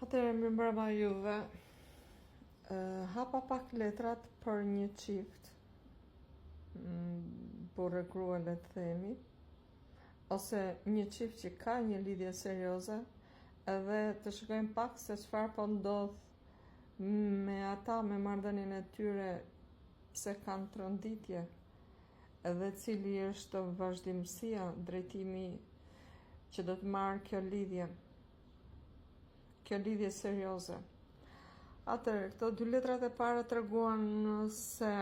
Atëherë më mbrëma juve, hapa pak letrat për një çift, burrë e grua le të themi, ose një çift që ka një lidhje serioze, edhe të shikojmë pak se çfarë po ndodh me ata me marrëdhënien e tyre, pse kanë tronditje, edhe cili është vazhdimësia, drejtimi që do të marrë kjo lidhje serioze. Atëherë, këto dy letrat e para treguan se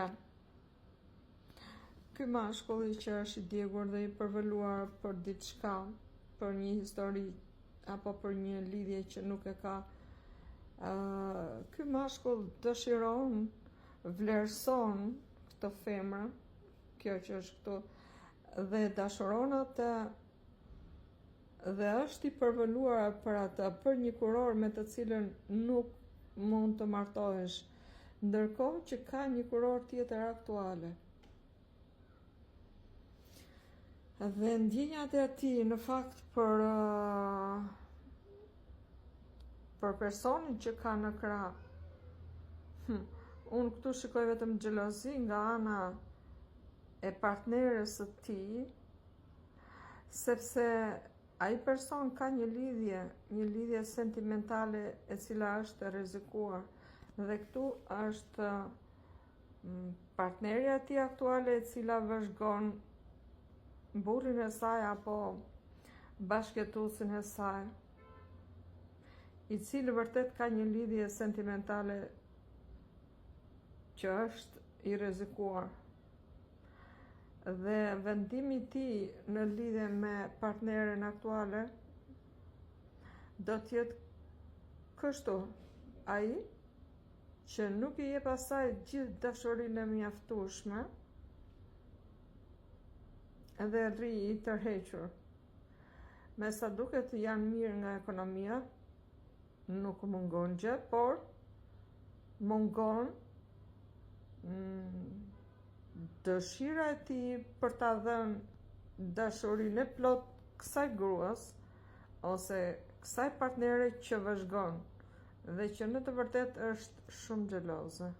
ky mashkulli që është i djegur dhe i përveluar për diçka, për një histori apo për një lidhje që nuk e ka, ky mashkull dëshiron, vlerëson këtë femër, kjo që është këtu, dhe dashuron atë, dhe është i përveluar për atë, për një kuror me të cilën nuk mund të martohesh, ndërkohë që ka një kuror tjetër aktuale. Dhe ndjenjat e atij në fakt për personin që ka në krah, unë këtu shikoj vetëm xhelozi nga ana e partneres së tij, sepse ai person ka një lidhje sentimentale e cila është e rrezikuar, dhe këtu është partnerja e tij aktuale e cila vëzhgon burrin e saj apo bashkëjetuesin e saj, i cili vërtet ka një lidhje sentimentale që është i rrezikuar. Dhe vendimi i tij në lidhje me partneren aktuale do të jetë kështu, ai që nuk i jep asaj gjithë dashurinë e mjaftueshme, edhe rri i tërhequr. Me sa duket janë mirë nga ekonomia, nuk mungon gjë, por mungon dëshira e tij për ta dhënë dashurinë e plot kësaj gruas ose kësaj partnere që vëzhgon dhe që në të vërtetë është shumë xheloze.